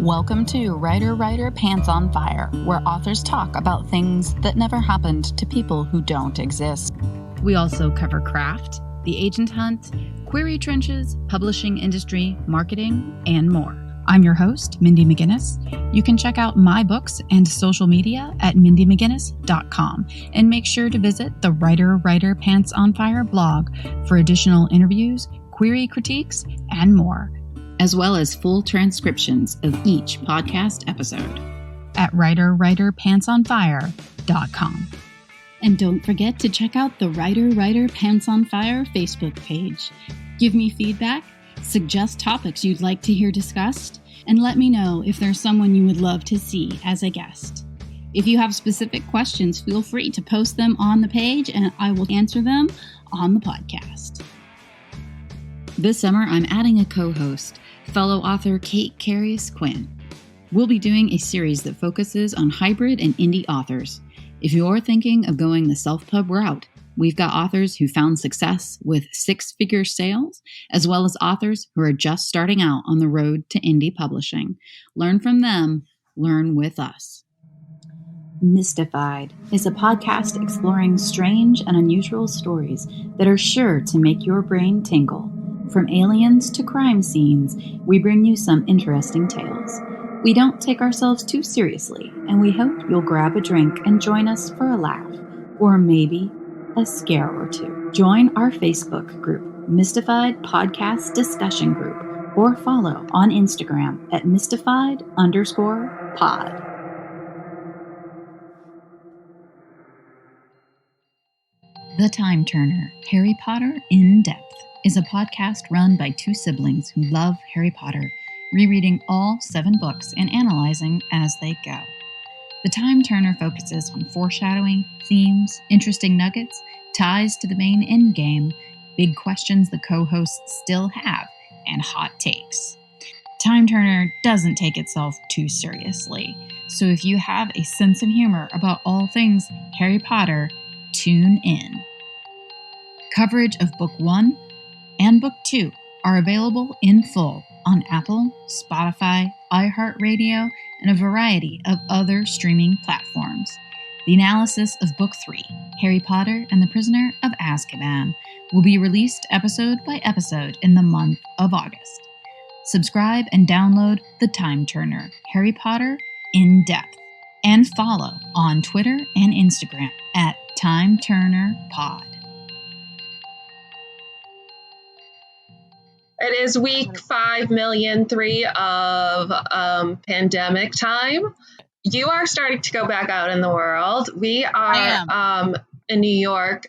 Welcome to Writer Pants on Fire, where authors talk about things that never happened to people who don't exist. We also cover craft, the agent hunt, query trenches, publishing industry, marketing, and more. I'm your host, Mindy McGinnis. You can check out my books and social media at mindymcginnis.com, and make sure to visit the Writer Pants on Fire blog for additional interviews, query critiques, and more, as well as full transcriptions of each podcast episode at writerpantsonfire.com. And don't forget to check out the Writer Pants on Fire Facebook page. Give me feedback, suggest topics you'd like to hear discussed, and let me know if there's someone you would love to see as a guest. If you have specific questions, feel free to post them on the page and I will answer them on the podcast. This summer, I'm adding a co-host, fellow author Kate Carries-Quinn. We'll be doing a series that focuses on hybrid and indie authors. If you're thinking of going the self-pub route, we've got authors who found success with six-figure sales, as well as authors who are just starting out on the road to indie publishing. Learn from them, learn with us. Mystified is a podcast exploring strange and unusual stories that are sure to make your brain tingle. From aliens to crime scenes, we bring you some interesting tales. We don't take ourselves too seriously, and we hope you'll grab a drink and join us for a laugh, or maybe a scare or two. Join our Facebook group, Mystified Podcast Discussion Group, or follow on Instagram at mystified_pod. The Timeturner, Harry Potter in Depth, is a podcast run by two siblings who love Harry Potter, rereading all 7 books and analyzing as they go. The Timeturner focuses on foreshadowing, themes, interesting nuggets, ties to the main endgame, big questions the co-hosts still have, and hot takes. Timeturner doesn't take itself too seriously, so if you have a sense of humor about all things Harry Potter, tune in. Coverage of Book 1 and Book 2 are available in full on Apple, Spotify, iHeartRadio, and a variety of other streaming platforms. The analysis of Book 3, Harry Potter and the Prisoner of Azkaban, will be released episode by episode in the month of August. Subscribe and download The Timeturner, Harry Potter in Depth, and follow on Twitter and Instagram at TimeturnerPod. It is week 5,000,003 of pandemic time. You are starting to go back out in the world. We are in New York.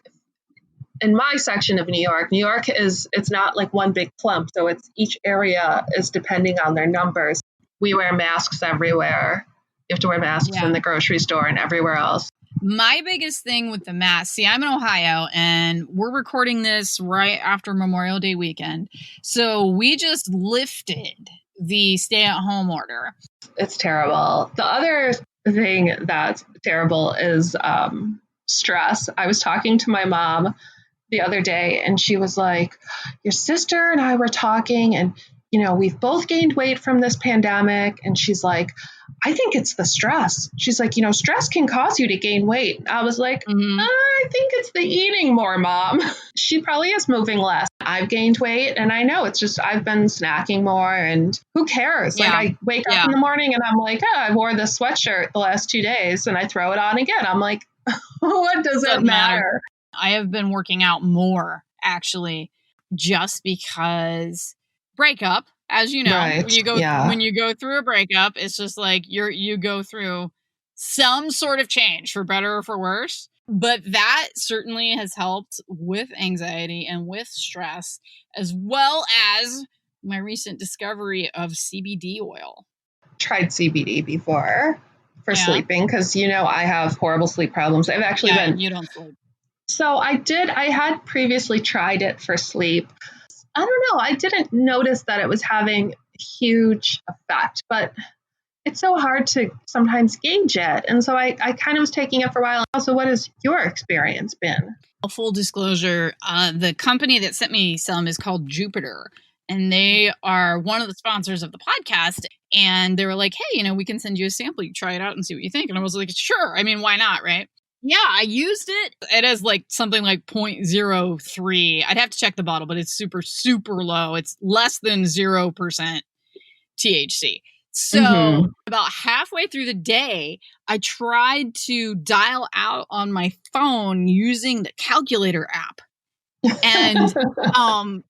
In my section of New York, it's not like one big clump, so it's each area is depending on their numbers. We wear masks everywhere. You have to wear masks in the grocery store and everywhere else. My biggest thing with the mask, see, I'm in Ohio and we're recording this right after Memorial Day weekend. So we just lifted the stay-at-home order. It's terrible. The other thing that's terrible is stress. I was talking to my mom the other day and she was like, your sister and I were talking and, we've both gained weight from this pandemic. And she's like, I think it's the stress. She's like, stress can cause you to gain weight. I was like, I think it's the eating more, Mom. She probably is moving less. I've gained weight and I know it's just, I've been snacking more and who cares? Like I wake up in the morning and I'm like, I wore this sweatshirt the last 2 days and I throw it on again. I'm like, what does it matter? I have been working out more actually, just because breakup, as you know, right. when you go through a breakup, it's just like you go through some sort of change for better or for worse. But that certainly has helped with anxiety and with stress, as well as my recent discovery of CBD oil. Tried CBD before for sleeping because, I have horrible sleep problems. I've actually been. You don't sleep. So I had previously tried it for sleep. I don't know. I didn't notice that it was having a huge effect, but it's so hard to sometimes gauge it. And so I kind of was taking it for a while. Also, what has your experience been? Full disclosure, the company that sent me some is called Jupiter. and they are one of the sponsors of the podcast. And they were like, hey, we can send you a sample. You try it out and see what you think. And I was like, sure. I mean, why not? Right. Yeah, I used it. It has like something like 0.03. I'd have to check the bottle, but it's super, super low. It's less than 0% THC. So about halfway through the day, I tried to dial out on my phone using the calculator app. And,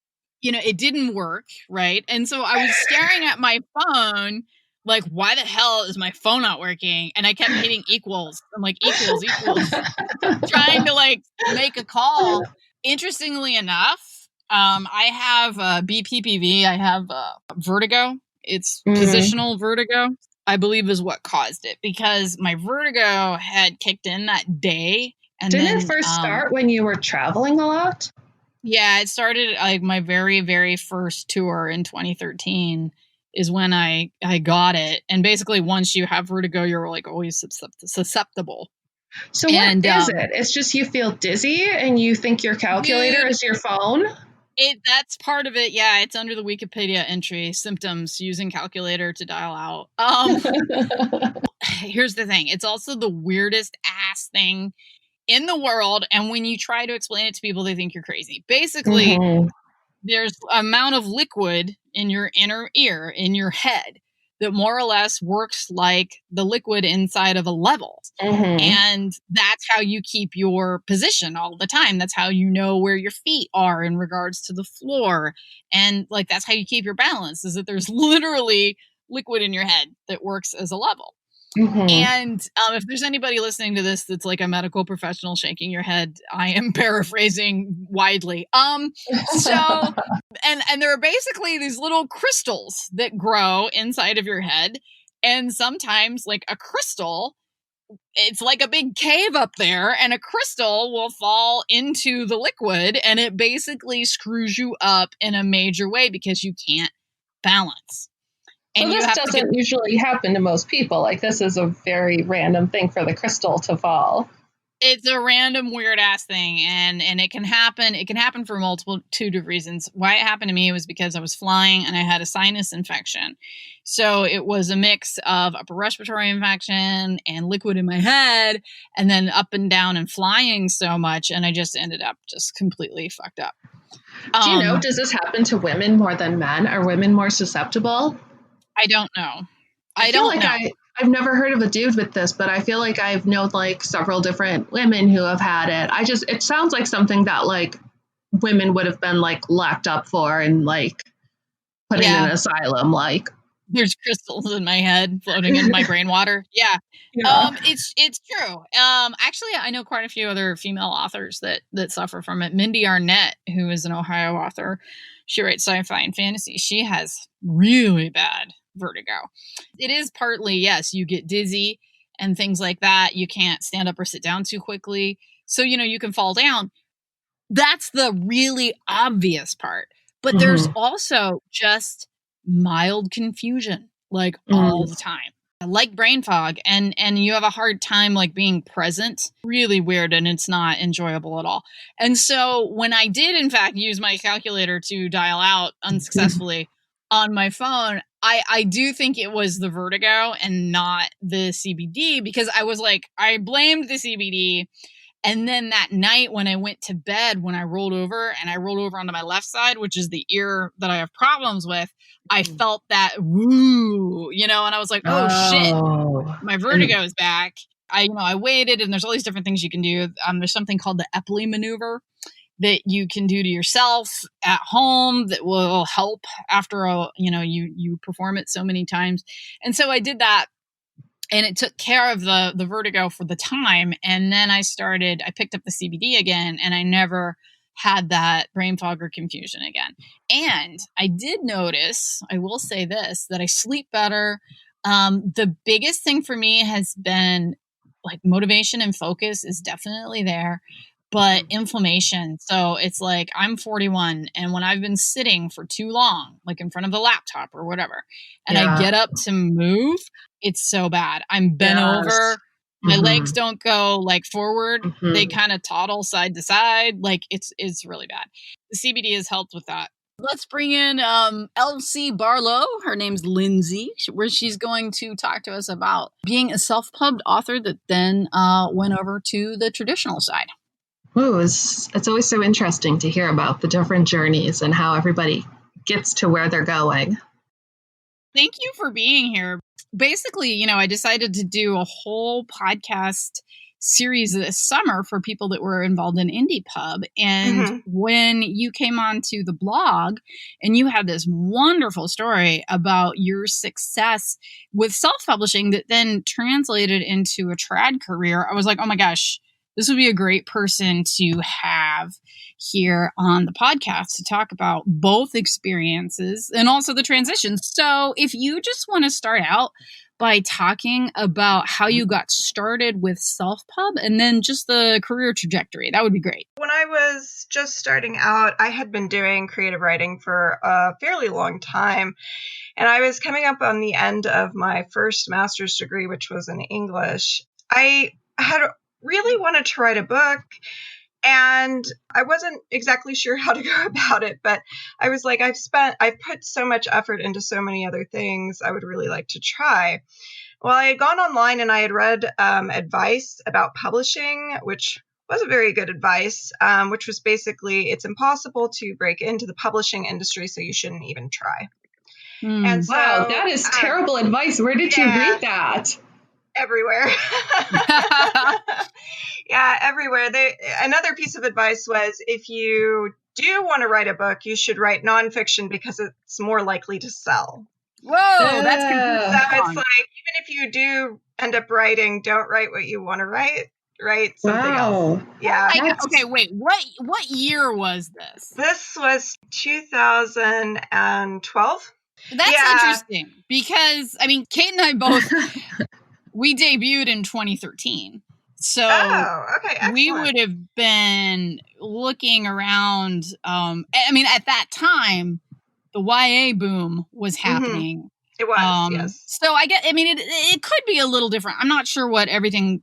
it didn't work. Right. And so I was staring at my phone like, why the hell is my phone not working? And I kept hitting equals. I'm like, equals, trying to like make a call. Interestingly enough, I have BPPV. I have vertigo. It's positional vertigo, I believe, is what caused it, because my vertigo had kicked in that day. And Didn't it first start when you were traveling a lot? Yeah, it started like my very, very first tour in 2013 is when I got it. And basically, once you have vertigo, you're like always susceptible. So what is it? It's just you feel dizzy and you think your calculator is your phone? That's part of it. Yeah, it's under the Wikipedia entry, symptoms using calculator to dial out. Here's the thing. It's also the weirdest ass thing in the world. And when you try to explain it to people, they think you're crazy. Basically, there's an amount of liquid in your inner ear, in your head, that more or less works like the liquid inside of a level. And that's how you keep your position all the time. That's how you know where your feet are in regards to the floor. And like, that's how you keep your balance, is that there's literally liquid in your head that works as a level. And if there's anybody listening to this that's like a medical professional shaking your head, I am paraphrasing widely. So and there are basically these little crystals that grow inside of your head, and sometimes like a crystal, it's like a big cave up there, and a crystal will fall into the liquid, and it basically screws you up in a major way because you can't balance. And so this doesn't usually happen to most people. Like, this is a very random thing for the crystal to fall. It's a random weird ass thing, and it can happen. It can happen for multitude of reasons. Why it happened to me was because I was flying and I had a sinus infection. So it was a mix of upper respiratory infection and liquid in my head, and then up and down and flying so much, and I just ended up just completely fucked up. Do you know, does this happen to women more than men? Are women more susceptible? I don't know. I don't know. I've never heard of a dude with this, but I feel like I've known like several different women who have had it. It sounds like something that like women would have been like locked up for and like put in an asylum. Like, there's crystals in my head floating in my brain water. Yeah. It's true. Actually, I know quite a few other female authors that suffer from it. Mindy Arnett, who is an Ohio author, she writes sci-fi and fantasy. She has really bad vertigo. It is partly, yes, you get dizzy and things like that. You can't stand up or sit down too quickly. So, you can fall down. That's the really obvious part. But there's also just mild confusion, like all the time, like brain fog, and you have a hard time like being present. Really weird, and it's not enjoyable at all. And so when I did in fact use my calculator to dial out unsuccessfully on my phone, I do think it was the vertigo and not the CBD, because I was like, I blamed the CBD. And then that night when I went to bed, when I rolled over onto my left side, which is the ear that I have problems with, I felt that woo, and I was like, oh shit, my vertigo is back. I waited, and there's all these different things you can do. There's something called the Epley maneuver that you can do to yourself at home that will help after you perform it so many times. And so I did that, and it took care of the vertigo for the time. And then I picked up the CBD again, and I never had that brain fog or confusion again. And I did notice, I will say this, that I sleep better. The biggest thing for me has been like motivation and focus is definitely there, but inflammation. So it's like, I'm 41, and when I've been sitting for too long, like in front of the laptop or whatever, and I get up to move, it's so bad. I'm bent over. My legs don't go like forward. They kind of toddle side to side. Like it's really bad. The CBD has helped with that. let's bring in LC Barlow. Her name's Lindsay, where she's going to talk to us about being a self-pubbed author that then went over to the traditional side. Ooh, it's always so interesting to hear about the different journeys and how everybody gets to where they're going. Thank you for being here. Basically, I decided to do a whole podcast series this summer for people that were involved in Indie Pub. And when you came onto the blog and you had this wonderful story about your success with self-publishing that then translated into a trad career, I was like, oh my gosh, this would be a great person to have here on the podcast to talk about both experiences and also the transition. So if you just want to start out by talking about how you got started with self-pub and then just the career trajectory, that would be great. When I was just starting out, I had been doing creative writing for a fairly long time. And I was coming up on the end of my first master's degree, which was in English. I had really wanted to write a book, and I wasn't exactly sure how to go about it, but I was like, I've put so much effort into so many other things, I would really like to try. Well, I had gone online and I had read advice about publishing, which wasn't very good advice, which was basically, it's impossible to break into the publishing industry, so you shouldn't even try. And so, wow, that is terrible advice. Where did you read that? Everywhere. Yeah, everywhere. Another piece of advice was, if you do want to write a book, you should write nonfiction because it's more likely to sell. Whoa, that's so it's like, even if you do end up writing, don't write what you want to write. Write something else. Yeah. Okay, wait. What year was this? This was 2012. That's interesting because, Kate and I both, we debuted in 2013. So we would have been looking around. At that time, the YA boom was happening. It was, yes. So it could be a little different. I'm not sure what everything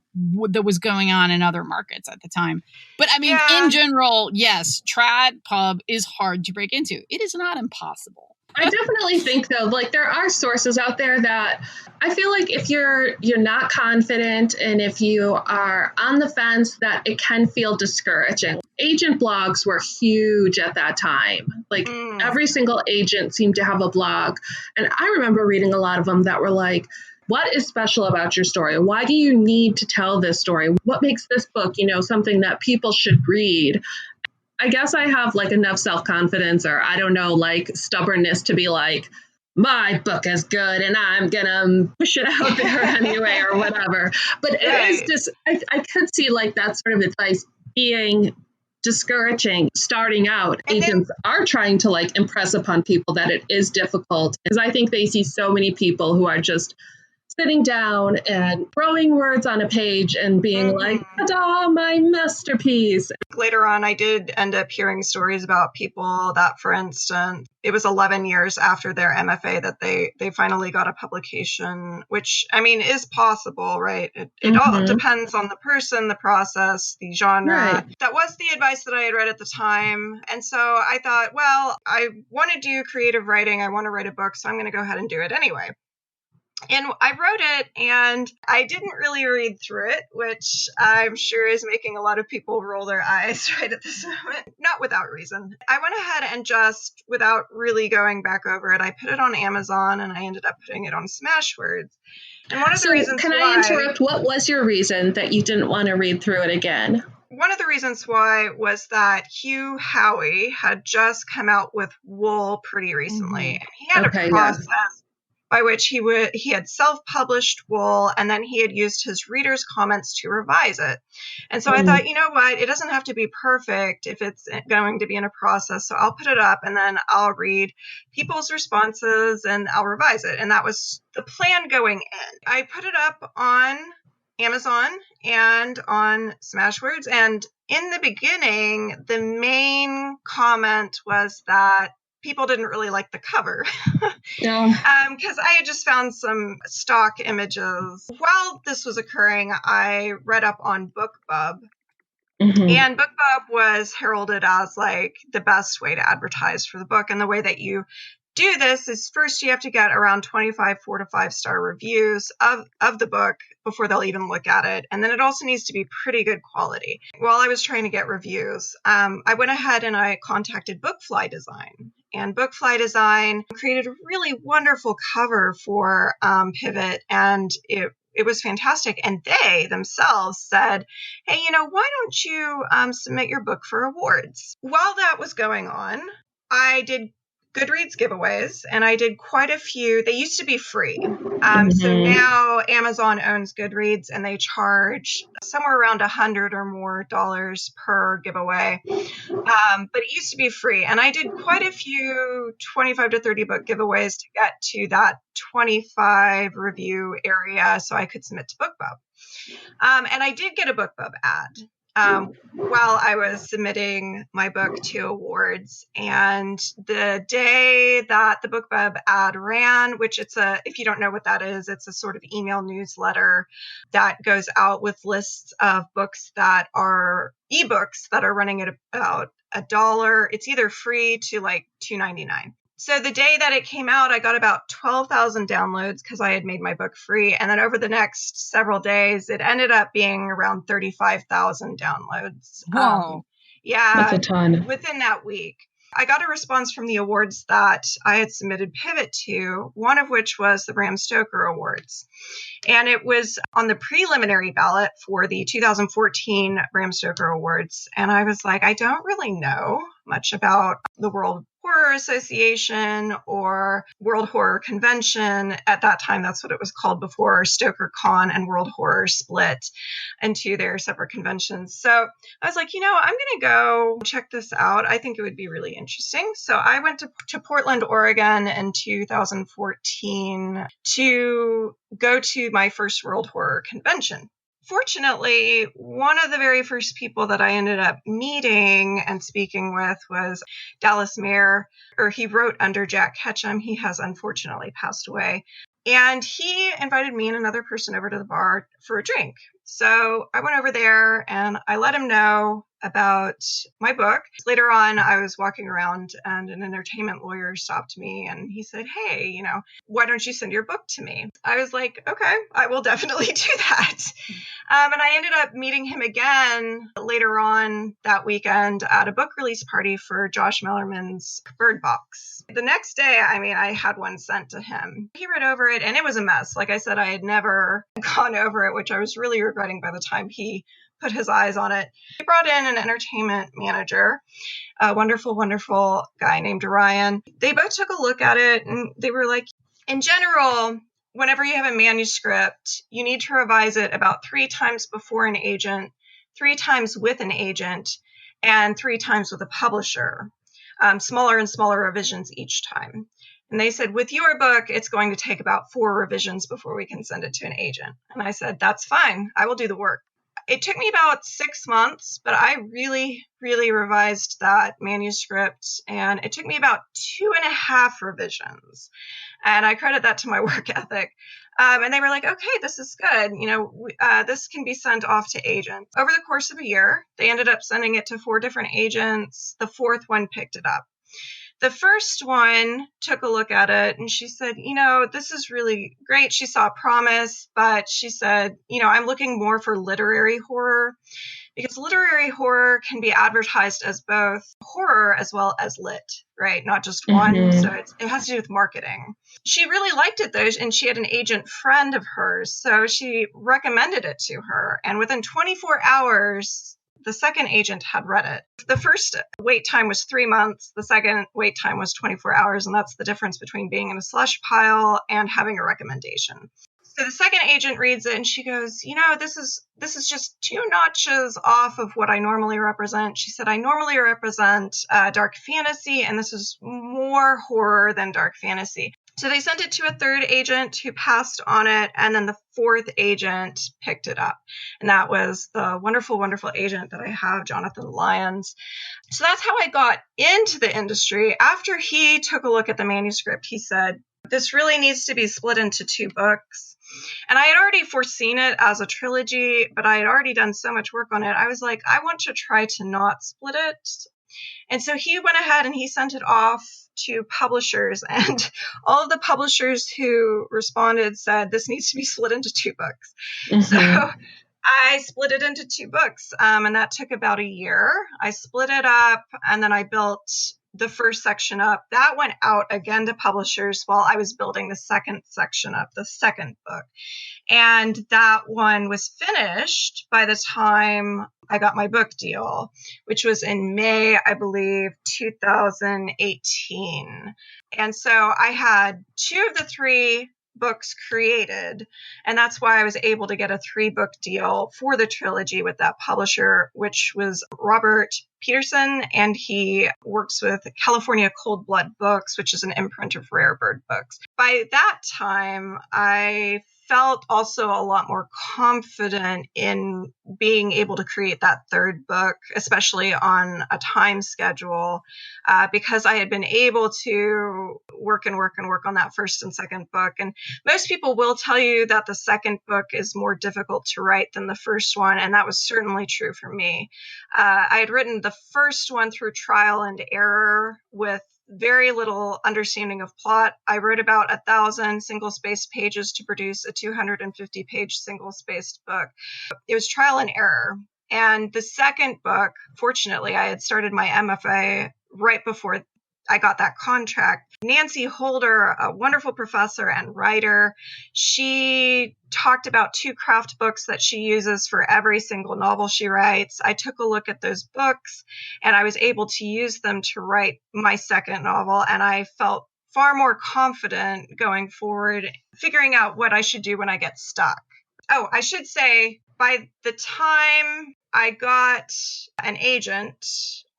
that was going on in other markets at the time. But in general, yes, trad pub is hard to break into. It is not impossible. I definitely think, though, like, there are sources out there that I feel like if you're not confident and if you are on the fence, that it can feel discouraging. Agent blogs were huge at that time. Like, every single agent seemed to have a blog. And I remember reading a lot of them that were like, what is special about your story? Why do you need to tell this story? What makes this book, something that people should read? I guess I have like enough self-confidence, or I don't know, like stubbornness to be like, my book is good and I'm gonna push it out there anyway or whatever. But it is just, I could see like that sort of advice being discouraging starting out. Agents are trying to like impress upon people that it is difficult, because I think they see so many people who are just sitting down and throwing words on a page and being like, ta-da, my masterpiece. Later on, I did end up hearing stories about people that, for instance, it was 11 years after their MFA that they finally got a publication, which, is possible, right? It all depends on the person, the process, the genre. Right. That was the advice that I had read at the time. And so I thought, well, I want to do creative writing. I want to write a book, so I'm going to go ahead and do it anyway. And I wrote it, and I didn't really read through it, which I'm sure is making a lot of people roll their eyes right at this moment. Not without reason. I went ahead and just, without really going back over it, I put it on Amazon, and I ended up putting it on Smashwords. And one of the reasons Can I interrupt? What was your reason that you didn't want to read through it again? One of the reasons why was that Hugh Howey had just come out with Wool pretty recently. And he had a process by which he had self-published Wool, and then he had used his readers' comments to revise it. And so I thought, you know what, it doesn't have to be perfect if it's going to be in a process, so I'll put it up and then I'll read people's responses and I'll revise it. And that was the plan going in. I put it up on Amazon and on Smashwords, and in the beginning, the main comment was that people didn't really like the cover because I had just found some stock images. While this was occurring, I read up on Bookbub, And Bookbub was heralded as like the best way to advertise for the book. And the way that you do this is first you have to get around 25 4 to 5 star reviews of the book before they'll even look at it. And then it also needs to be pretty good quality. While I was trying to get reviews, I went ahead and I contacted Bookfly Design. And Bookfly Design created a really wonderful cover for Pivot, and it was fantastic. And they themselves said, hey, why don't you submit your book for awards? While that was going on, I did Goodreads giveaways, and I did quite a few. They used to be free. So now Amazon owns Goodreads, and they charge somewhere around $100 or more per giveaway. But it used to be free. And I did quite a few 25 to 30 book giveaways to get to that 25 review area so I could submit to Bookbub. And I did get a Bookbub ad while I was submitting my book to awards. And the day that the Bookbub ad ran, which if you don't know what that is, it's a sort of email newsletter that goes out with lists of books that are ebooks that are running at about $1. It's either free to like $2.99. So the day that it came out, I got about 12,000 downloads because I had made my book free. And then over the next several days, it ended up being around 35,000 downloads. Whoa. Yeah. That's a ton. Within that week. I got a response from the awards that I had submitted Pivot to, one of which was the Bram Stoker Awards. And it was on the preliminary ballot for the 2014 Bram Stoker Awards. And I was like, I don't really know much about the World Horror Association or World Horror Convention. At that time, that's what it was called before Stoker Con and World Horror split into their separate conventions. So I was like, I'm going to go check this out. I think it would be really interesting. So I went to Portland, Oregon in 2014 to go to my first World Horror Convention. Fortunately, one of the very first people that I ended up meeting and speaking with was Dallas Mayer, or he wrote under Jack Ketchum. He has unfortunately passed away. And he invited me and another person over to the bar for a drink. So I went over there and I let him know about my book. Later on, I was walking around and an entertainment lawyer stopped me and he said, hey, why don't you send your book to me? I was like, okay, I will definitely do that. And I ended up meeting him again later on that weekend at a book release party for Josh Mellerman's Bird Box. The next day, I had one sent to him. He read over it and it was a mess. Like I said, I had never gone over it, which I was really regretting by the time he put his eyes on it. He brought in an entertainment manager, a wonderful, wonderful guy named Ryan. They both took a look at it and they were like, in general, whenever you have a manuscript, you need to revise it about 3 times before an agent, 3 times with an agent, and 3 times with a publisher. Smaller and smaller revisions each time. And they said, with your book, it's going to take about 4 revisions before we can send it to an agent. And I said, that's fine. I will do the work. It took me about 6 months, but I really, really revised that manuscript. And it took me about 2.5 revisions. And I credit that to my work ethic. And they were like, okay, this is good. This can be sent off to agents. Over the course of a year, they ended up sending it to 4 different agents. The 4th one picked it up. The first one took a look at it and she said, this is really great. She saw promise, but she said, I'm looking more for literary horror because literary horror can be advertised as both horror as well as lit, right? Not just one. So it has to do with marketing. She really liked it though. And she had an agent friend of hers. So she recommended it to her. And within 24 hours, the second agent had read it. The first wait time was 3 months. The second wait time was 24 hours. And that's the difference between being in a slush pile and having a recommendation. So the second agent reads it and she goes, this is just 2 notches off of what I normally represent. She said, I normally represent dark fantasy, and this is more horror than dark fantasy. So they sent it to a 3rd agent who passed on it, and then the 4th agent picked it up. And that was the wonderful, wonderful agent that I have, Jonathan Lyons. So that's how I got into the industry. After he took a look at the manuscript, he said, this really needs to be split into 2 books. And I had already foreseen it as a trilogy, but I had already done so much work on it. I was like, I want to try to not split it. And so he went ahead and he sent it off to publishers, and all of the publishers who responded said this needs to be split into 2 books. So I split it into 2 books, and that took about a year. I split it up, and then I built the first section up. That went out again to publishers while I was building the second section up, the second book. And that one was finished by the time I got my book deal, which was in May, I believe, 2018. And so I had 2 of the 3 books created, and that's why I was able to get a 3-book deal for the trilogy with that publisher, which was Robert Peterson, and he works with California Cold Blood Books, which is an imprint of Rare Bird Books. By that time, I felt also a lot more confident in being able to create that 3rd book, especially on a time schedule, because I had been able to work on that first and second book. And most people will tell you that the second book is more difficult to write than the first one, and that was certainly true for me. I had written the first one through trial and error with very little understanding of plot. I wrote about 1,000 single-spaced pages to produce a 250-page single-spaced book. It was trial and error. And the second book, fortunately, I had started my MFA right before I got that contract. Nancy Holder, a wonderful professor and writer, she talked about 2 craft books that she uses for every single novel she writes. I took a look at those books, and I was able to use them to write my second novel, and I felt far more confident going forward, figuring out what I should do when I get stuck. Oh, I should say, by the time I got an agent,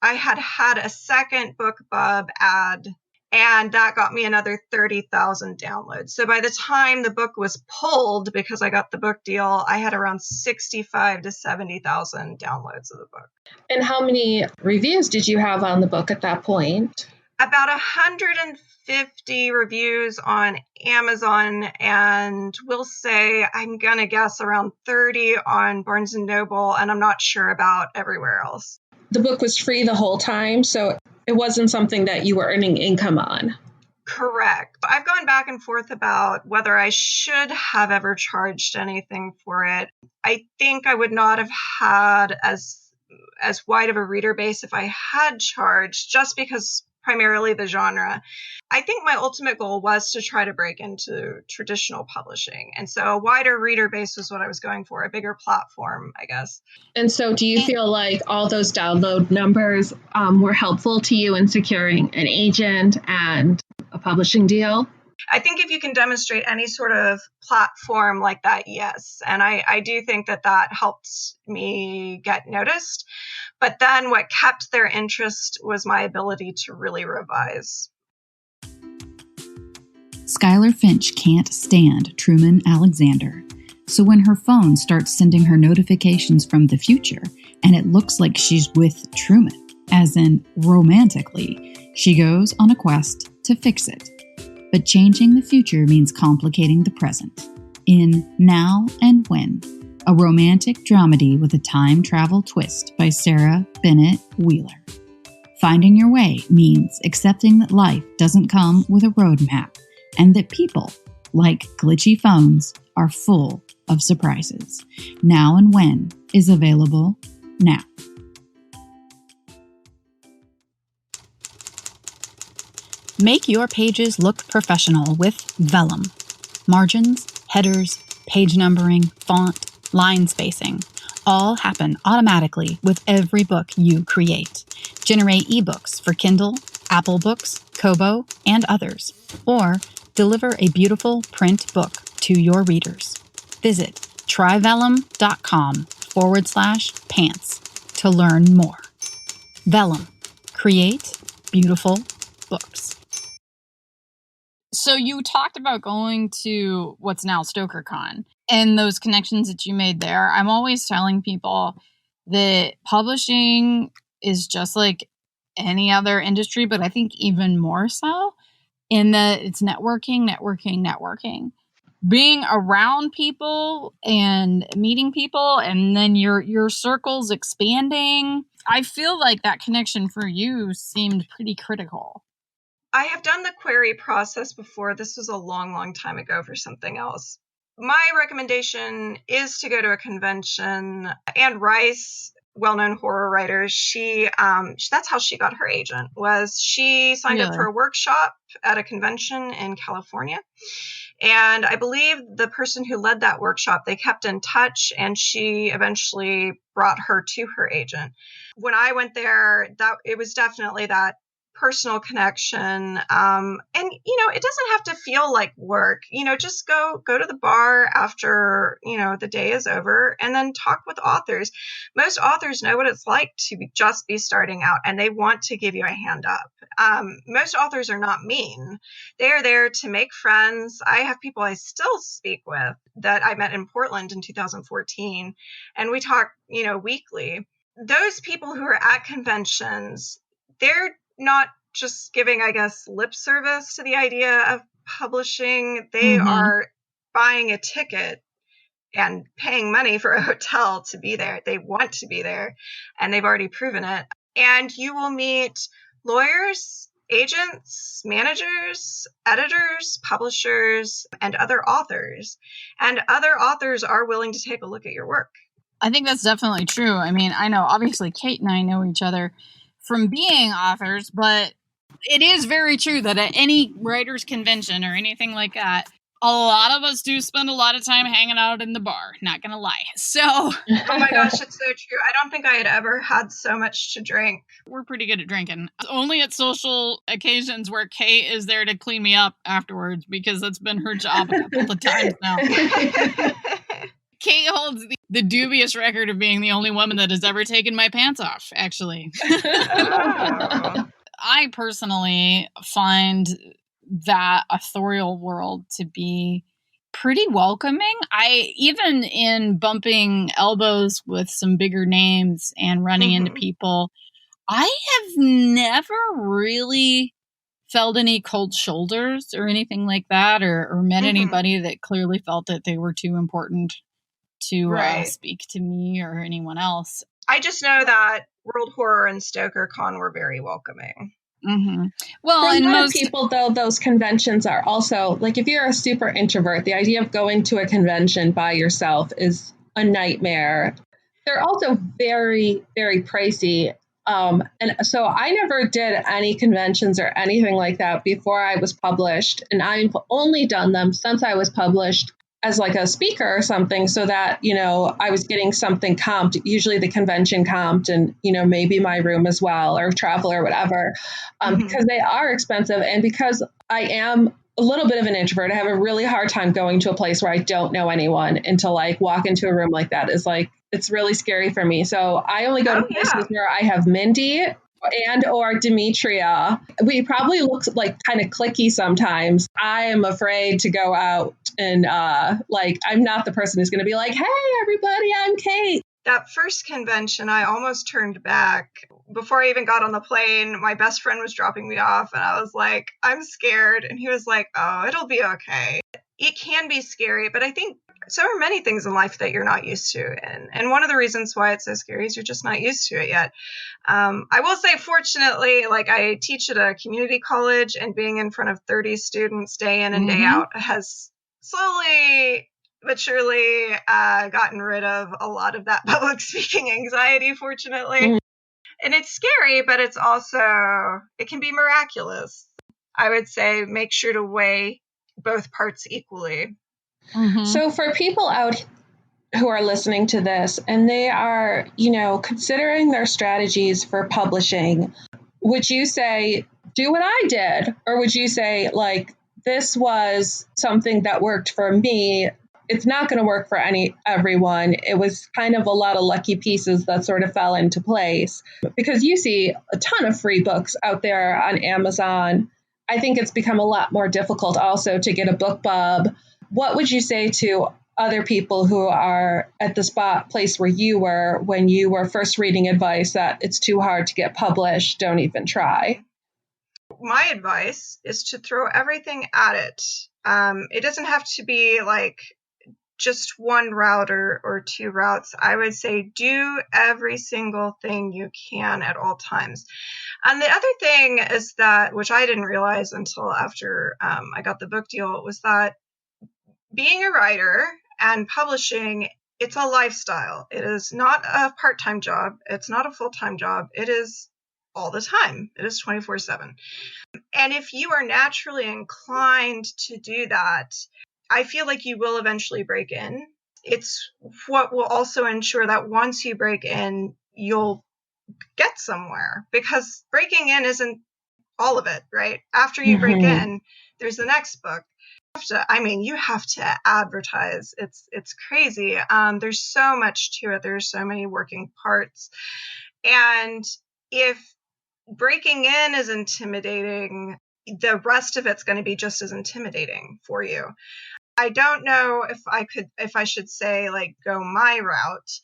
I had a second Bookbub ad, and that got me another 30,000 downloads. So by the time the book was pulled, because I got the book deal, I had around 65 to 70,000 downloads of the book. And how many reviews did you have on the book at that point? About 150 reviews on Amazon, and we'll say, I'm going to guess around 30 on Barnes & Noble, and I'm not sure about everywhere else. The book was free the whole time, so it wasn't something that you were earning income on. Correct. I've gone back and forth about whether I should have ever charged anything for it. I think I would not have had as wide of a reader base if I had charged, just because primarily the genre. I think my ultimate goal was to try to break into traditional publishing. And so a wider reader base was what I was going for, a bigger platform, I guess. And so do you feel like all those download numbers were helpful to you in securing an agent and a publishing deal? I think if you can demonstrate any sort of platform like that, yes. And I do think that helped me get noticed. But then what kept their interest was my ability to really revise. Skylar Finch can't stand Truman Alexander. So when her phone starts sending her notifications from the future, and it looks like she's with Truman, as in romantically, she goes on a quest to fix it. But changing the future means complicating the present. In Now and When, a romantic dramedy with a time travel twist by Sara, Bennett, Wheeler. Finding your way means accepting that life doesn't come with a roadmap, and that people, like glitchy phones, are full of surprises. Now and When is available now. Make your pages look professional with Vellum. Margins, headers, page numbering, font, line spacing, all happen automatically with every book you create. Generate ebooks for Kindle, Apple Books, Kobo, and others, or deliver a beautiful print book to your readers. Visit tryvellum.com/pants to learn more. Vellum. Create beautiful books. So you talked about going to what's now StokerCon and those connections that you made there. I'm always telling people that publishing is just like any other industry, but I think even more so in that it's networking. being around people and meeting people, and then your circles expanding. I feel like that connection for you seemed pretty critical. I have done the query process before. This was a long, long time ago for something else. My recommendation is to go to a convention. Anne Rice, well-known horror writer, that's how she got her agent, was she signed up for a workshop at a convention in California. And I believe the person who led that workshop, they kept in touch, and she eventually brought her to her agent. When I went there, it was definitely that personal connection. And, it doesn't have to feel like work. Just go to the bar after, the day is over, and then talk with authors. Most authors know what it's like to just be starting out, and they want to give you a hand up. Most authors are not mean. They are there to make friends. I have people I still speak with that I met in Portland in 2014, and we talk, weekly. Those people who are at conventions, they're not just giving, I guess, lip service to the idea of publishing. They are buying a ticket and paying money for a hotel to be there. They want to be there, and they've already proven it. And you will meet lawyers, agents, managers, editors, publishers, and other authors. And other authors are willing to take a look at your work. I think that's definitely true. I mean, I know obviously Kate and I know each other from being authors, but it is very true that at any writers' convention or anything like that, a lot of us do spend a lot of time hanging out in the bar, not gonna lie. So oh my gosh, it's so true. I don't think I had ever had so much to drink. We're pretty good at drinking. Only at social occasions where Kate is there to clean me up afterwards, because that's been her job a couple of times now. Kate holds the dubious record of being the only woman that has ever taken my pants off, actually. Oh. I personally find that authorial world to be pretty welcoming. Even in bumping elbows with some bigger names and running into people, I have never really felt any cold shoulders or anything like that, or met anybody that clearly felt that they were too important to speak to me or anyone else. I just know that World Horror and Stoker Con were very welcoming. Well, for a and lot of people, though, those conventions are also, like, if you're a super introvert, the idea of going to a convention by yourself is a nightmare. They're also very, very pricey. And so I never did any conventions or anything like that before I was published. And I've only done them since I was published as like a speaker or something, so that, I was getting something comped, usually the convention comped, and, maybe my room as well, or travel or whatever, because they are expensive. And because I am a little bit of an introvert, I have a really hard time going to a place where I don't know anyone, and to like walk into a room like that is like, it's really scary for me. So I only go to places where I have Mindy and or Demetria. We probably look like kind of cliquey sometimes. I am afraid to go out, and I'm not the person who's going to be like, hey, everybody, I'm Kate. That first convention, I almost turned back. Before I even got on the plane, my best friend was dropping me off, and I was like, I'm scared. And he was like, oh, it'll be okay. It can be scary, but I think so are many things in life that you're not used to. And one of the reasons why it's so scary is you're just not used to it yet. I will say, fortunately, like, I teach at a community college, and being in front of 30 students day in and day out has slowly but surely gotten rid of a lot of that public speaking anxiety, fortunately. And it's scary, but it can be miraculous. I would say make sure to weigh both parts equally. So for people out who are listening to this and they are, considering their strategies for publishing, would you say, do what I did? Or would you say, like, this was something that worked for me? It's not going to work for everyone. It was kind of a lot of lucky pieces that sort of fell into place, because you see a ton of free books out there on Amazon. I think it's become a lot more difficult also to get a Bookbub. What would you say to other people who are at the place where you were when you were first reading advice that it's too hard to get published, don't even try? My advice is to throw everything at it. It doesn't have to be like just one route or two routes. I would say do every single thing you can at all times. And the other thing is that, which I didn't realize until after I got the book deal, was that being a writer and publishing, it's a lifestyle. It is not a part-time job. It's not a full-time job. It is all the time. It is 24/7. And if you are naturally inclined to do that, I feel like you will eventually break in. It's what will also ensure that once you break in, you'll get somewhere, because breaking in isn't all of it, right? After you break in, there's the next book. You have to advertise. It's crazy. There's so much to it. There's so many working parts. And if breaking in is intimidating, the rest of it's going to be just as intimidating for you. I don't know if I should say like go my route,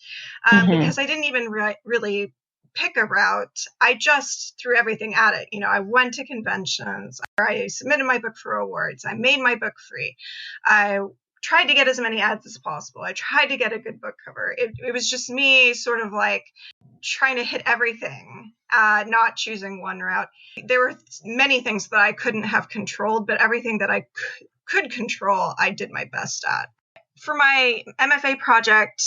because I didn't even really pick a route. I just threw everything at it. I went to conventions. I submitted my book for awards. I made my book free. I tried to get as many ads as possible. I tried to get a good book cover. It was just me sort of like trying to hit everything, not choosing one route. There were many things that I couldn't have controlled, but everything that I could control, I did my best at. For my MFA project,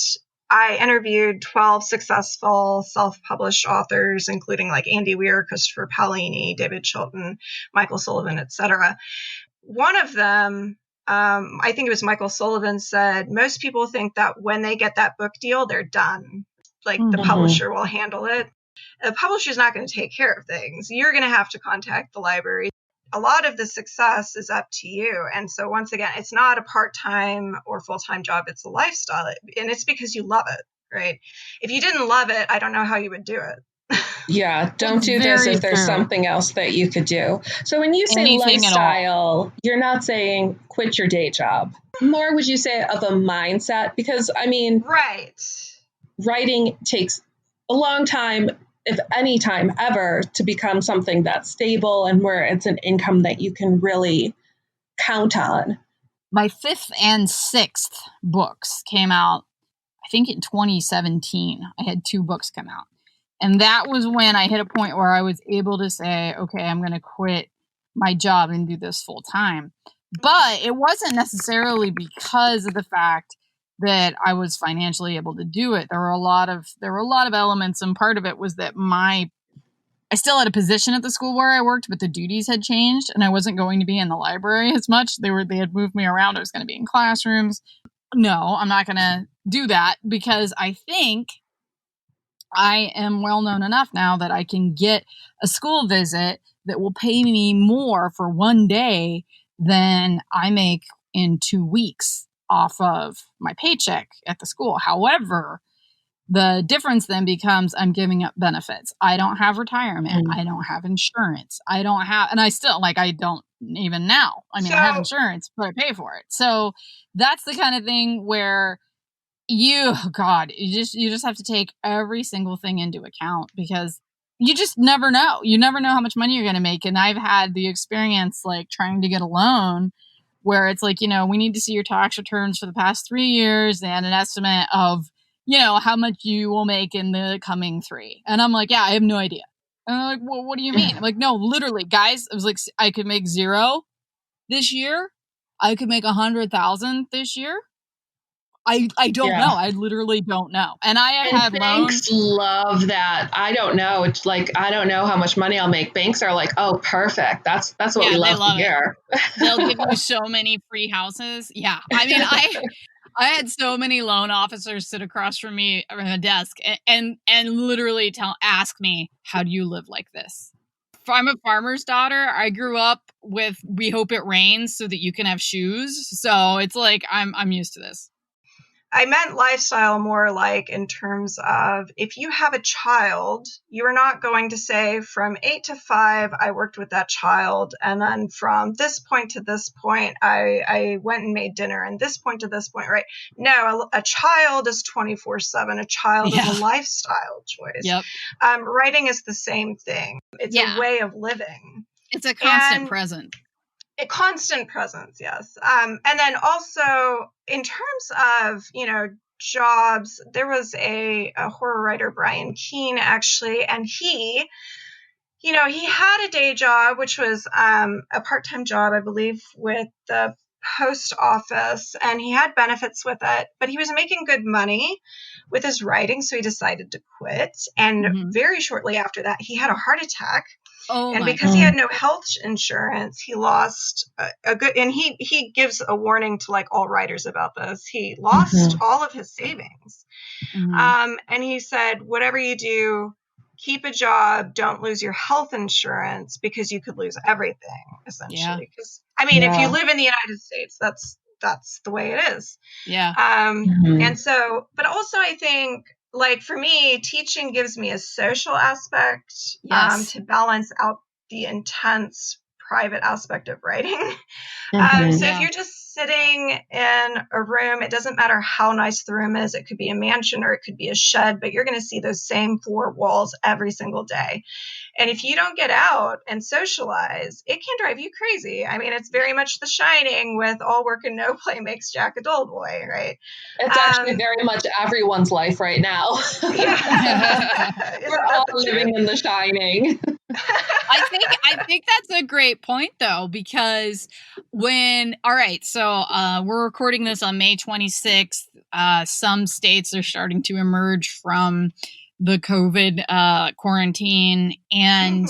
I interviewed 12 successful self-published authors, including like Andy Weir, Christopher Paolini, David Chilton, Michael Sullivan, etc. One of them, I think it was Michael Sullivan, said most people think that when they get that book deal, they're done. Like the publisher will handle it. The publisher's not going to take care of things. You're going to have to contact the library. A lot of the success is up to you. And so once again, it's not a part-time or full-time job. It's a lifestyle. And it's because you love it, right? If you didn't love it, I don't know how you would do it. Yeah, don't do this if there's something else that you could do. So when you say anything lifestyle, you're not saying quit your day job. More would you say of a mindset? Because right. Writing takes a long time, if any time ever, to become something that's stable and where it's an income that you can really count on. My 5th and 6th books came out, I think in 2017. I had 2 books come out. And that was when I hit a point where I was able to say, okay, I'm going to quit my job and do this full time. But it wasn't necessarily because of the fact that I was financially able to do it. There were a lot of elements, and part of it was that I still had a position at the school where I worked, but the duties had changed, and I wasn't going to be in the library as much. They had moved me around. I was going to be in classrooms. No, I'm not going to do that, because I think I am well known enough now that I can get a school visit that will pay me more for one day than I make in 2 weeks off of my paycheck at the school. However, the difference then becomes I'm giving up benefits. I don't have retirement. I don't have insurance. I don't even now. I have insurance, but I pay for it. So that's the kind of thing where you just have to take every single thing into account, because you just never know. You never know how much money you're going to make. And I've had the experience like trying to get a loan where it's like, we need to see your tax returns for the past 3 years and an estimate of, how much you will make in the coming 3. And I'm like, yeah, I have no idea. And they're like, well, what do you mean? I'm like, no, literally, guys, it was like, I could make 0 this year. I could make 100,000 this year. I don't know. I literally don't know. And I have had banks love that. I don't know. It's like, I don't know how much money I'll make. Banks are like, oh, perfect. That's what we love to hear. They'll give you so many free houses. Yeah. I had so many loan officers sit across from me at a desk and literally ask me, how do you live like this? I'm a farmer's daughter. I grew up with, we hope it rains so that you can have shoes. So it's like, I'm used to this. I meant lifestyle more like in terms of if you have a child, you are not going to say from 8 to 5, I worked with that child. And then from this point to this point, I went and made dinner, and this point to this point, right? No, a child is 24/7. A child is a lifestyle choice. Yep. Writing is the same thing. It's a way of living. It's a constant present. A constant presence, yes. And then also in terms of, jobs, there was a horror writer, Brian Keene, actually, and he had a day job, which was a part-time job, I believe, with the post office, and he had benefits with it, but he was making good money with his writing, so he decided to quit. And very shortly after that, he had a heart attack. Oh, and my because God. he had no health insurance, he lost a good, and he gives a warning to like all writers about this. He lost all of his savings. And he said, whatever you do, keep a job, don't lose your health insurance, because you could lose everything, essentially. Because if you live in the United States, that's the way it is. Yeah. And so, but also I think, like, for me, teaching gives me a social aspect to balance out the intense private aspect of writing. So if you're just sitting in a room, it doesn't matter how nice the room is. It could be a mansion or it could be a shed, but you're going to see those same four walls every single day. And if you don't get out and socialize, it can drive you crazy. It's very much The Shining, with all work and no play makes Jack a dull boy, right? It's actually very much everyone's life right now. We're all living in The Shining. I think that's a great point, though, because we're recording this on May 26th. Some states are starting to emerge from the COVID quarantine. And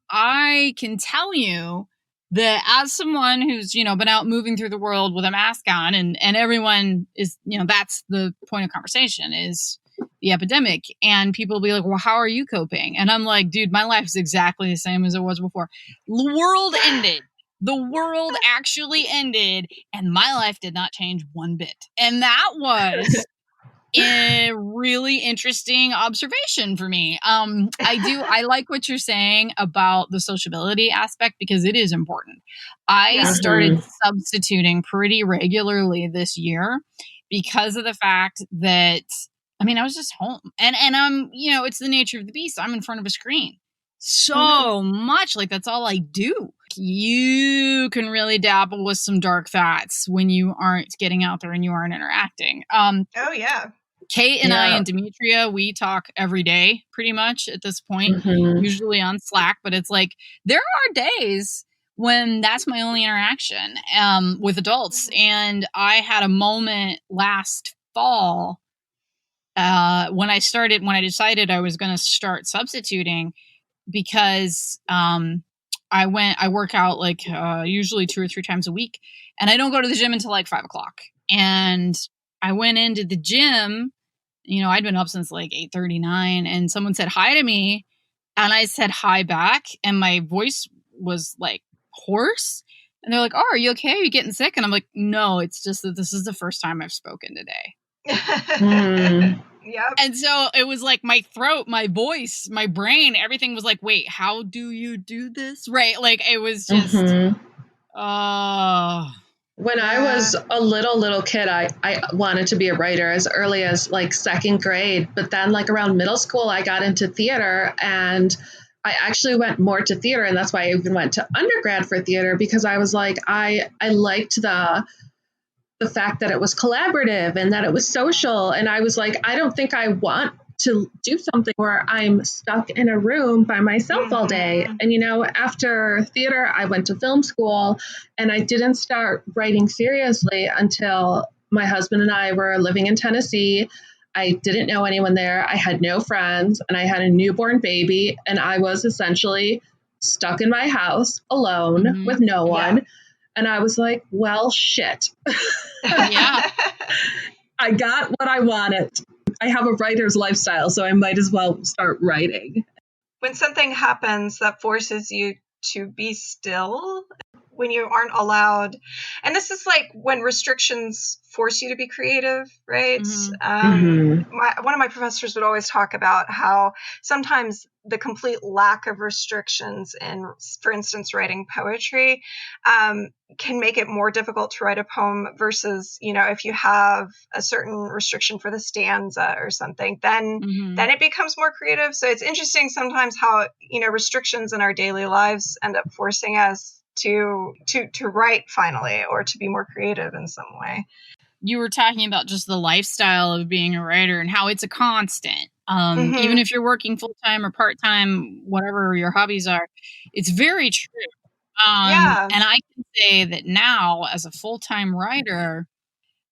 I can tell you that as someone who's, been out moving through the world with a mask on, and everyone is, that's the point of conversation, is the epidemic, and people will be like, well, how are you coping? And I'm like, dude, my life is exactly the same as it was before. The world ended. The world actually ended, and my life did not change one bit. And that was a really interesting observation for me. I like what you're saying about the sociability aspect, because it is important. I started substituting pretty regularly this year because of the fact that I was just home, and I'm, it's the nature of the beast. I'm in front of a screen so much, like that's all I do. You can really dabble with some dark thoughts when you aren't getting out there and you aren't interacting. Kate and I and Demetria, we talk every day pretty much at this point, usually on Slack, but it's like there are days when that's my only interaction with adults. And I had a moment last fall when I decided I was going to start substituting, because I work out like usually 2 or 3 times a week, and I don't go to the gym until like 5 o'clock. And I went into the gym, I'd been up since like 8:39, and someone said hi to me, and I said hi back, and my voice was like hoarse, and they're like, oh, are you okay? Are you getting sick? And I'm like, no, it's just that this is the first time I've spoken today. And so it was like my throat, my voice, my brain, everything was like, wait, how do you do this? Right. Like it was just, When I was a little kid, I wanted to be a writer as early as like 2nd grade. But then like around middle school, I got into theater, and I actually went more to theater. And that's why I even went to undergrad for theater, because I was like, I liked the fact that it was collaborative and that it was social. And I was like, I don't think I want to do something where I'm stuck in a room by myself all day. And, after theater, I went to film school, and I didn't start writing seriously until my husband and I were living in Tennessee. I didn't know anyone there. I had no friends, and I had a newborn baby, and I was essentially stuck in my house alone with no one. And I was like, well, shit. I got what I wanted. I have a writer's lifestyle, so I might as well start writing. When something happens that forces you to be still, when you aren't allowed, and this is like when restrictions force you to be creative, right? One of my professors would always talk about how sometimes the complete lack of restrictions in, for instance, writing poetry can make it more difficult to write a poem versus, if you have a certain restriction for the stanza or something, then it becomes more creative. So it's interesting sometimes how, restrictions in our daily lives end up forcing us to write finally, or to be more creative in some way. You were talking about just the lifestyle of being a writer and how it's a constant. Even if you're working full-time or part-time, whatever your hobbies are, it's very true. And I can say that now, as a full-time writer,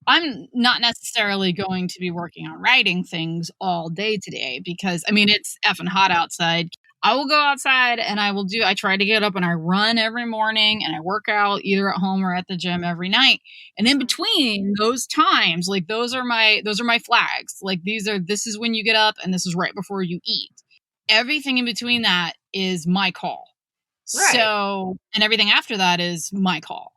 I'm not necessarily going to be working on writing things all day today because, I mean, it's effing hot outside. I will go outside and I try to get up and I run every morning and I work out either at home or at the gym every night. And in between those times, like those are my flags. Like this is when you get up and this is right before you eat. Everything in between that is my call. Right. So, and everything after that is my call.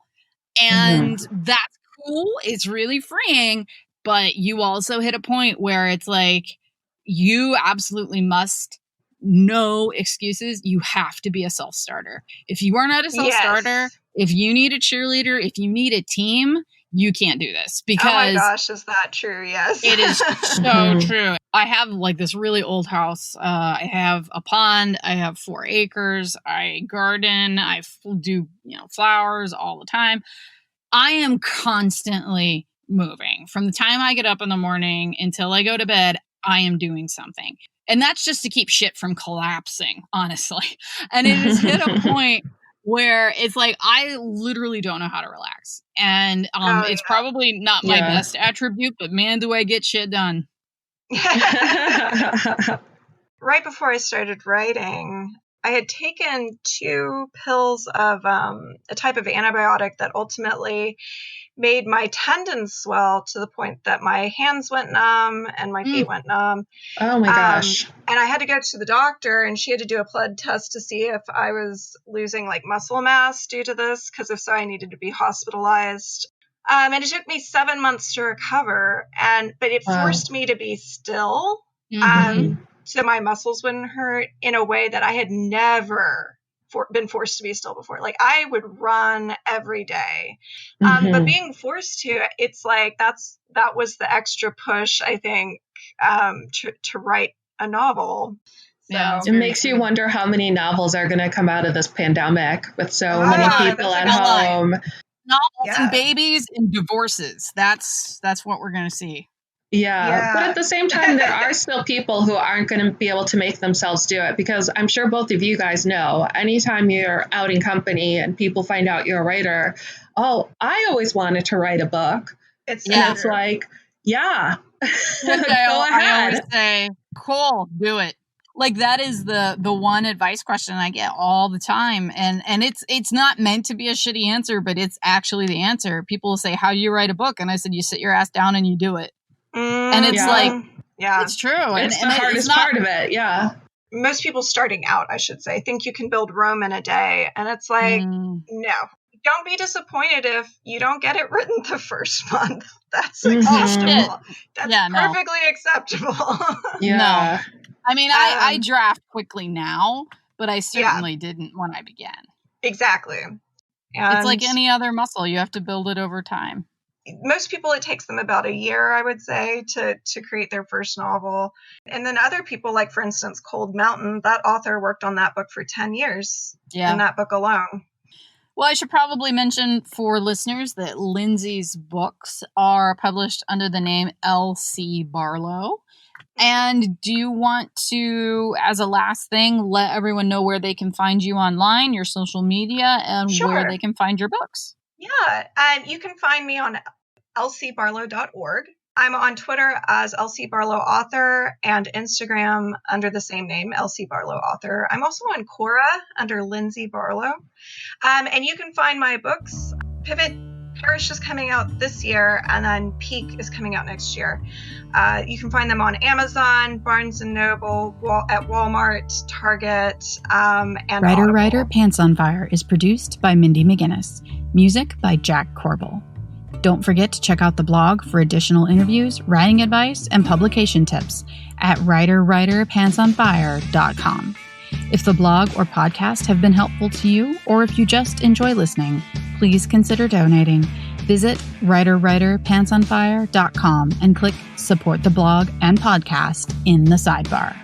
And that's cool. It's really freeing, but you also hit a point where it's like, you absolutely must, no excuses. You have to be a self-starter. If you are not a self-starter, if you need a cheerleader, if you need a team, you can't do this because, oh my gosh, is that true? Yes. It is so true. I have like this really old house. I have a pond. I have 4 acres. I garden. I do, flowers all the time. I am constantly moving. From the time I get up in the morning until I go to bed, I am doing something. And that's just to keep shit from collapsing, honestly. And it has hit a point where it's like, I literally don't know how to relax. And it's probably not my best attribute, but man, do I get shit done. Right before I started writing, I had taken 2 pills of a type of antibiotic that ultimately made my tendons swell to the point that my hands went numb and my feet went numb. Oh my gosh. And I had to go to the doctor and she had to do a blood test to see if I was losing like muscle mass due to this, because if so, I needed to be hospitalized. And it took me 7 months to recover. But it forced me to be still. So my muscles wouldn't hurt in a way that I had never been forced to be still before. Like I would run every day. But being forced to, it's like, that was the extra push, I think, to write a novel. So it makes you wonder how many novels are going to come out of this pandemic with so many people at home. Novels and babies and divorces. That's what we're going to see. Yeah, but at the same time, there are still people who aren't going to be able to make themselves do it, because I'm sure both of you guys know, anytime you're out in company and people find out you're a writer, oh, I always wanted to write a book. It's like, go ahead. I always say, cool, do it. Like that is the one advice question I get all the time. And it's not meant to be a shitty answer, but it's actually the answer. People will say, how do you write a book? And I said, you sit your ass down and you do it. And it's it's true. It's the hardest part of it. Yeah. Most people starting out, I should say, think you can build Rome in a day. And it's like, no, don't be disappointed if you don't get it written the first month. That's acceptable. That's perfectly acceptable. No. I mean, I draft quickly now, but I certainly didn't when I began. Exactly. And it's like any other muscle. You have to build it over time. Most people, it takes them about a year, I would say, to create their first novel. And then other people, like, for instance, Cold Mountain, that author worked on that book for 10 years in that book alone. Well, I should probably mention for listeners that Lindsay's books are published under the name L.C. Barlow. And do you want to, as a last thing, let everyone know where they can find you online, your social media, and where they can find your books? Yeah, you can find me on lcbarlow.org. I'm on Twitter as LC Barlow Author and Instagram under the same name, LC Barlow Author. I'm also on Quora under Lindsay Barlow. And you can find my books. Pivot Parish is coming out this year, and then Peak is coming out next year. You can find them on Amazon, Barnes & Noble, at Walmart, Target, and Writer Pants on Fire is produced by Mindy McGinnis. Music by Jack Corbel. Don't forget to check out the blog for additional interviews, writing advice, and publication tips at writerpantsonfire.com. If the blog or podcast have been helpful to you, or if you just enjoy listening, please consider donating. Visit writerpantsonfire.com and click Support the Blog and Podcast in the sidebar.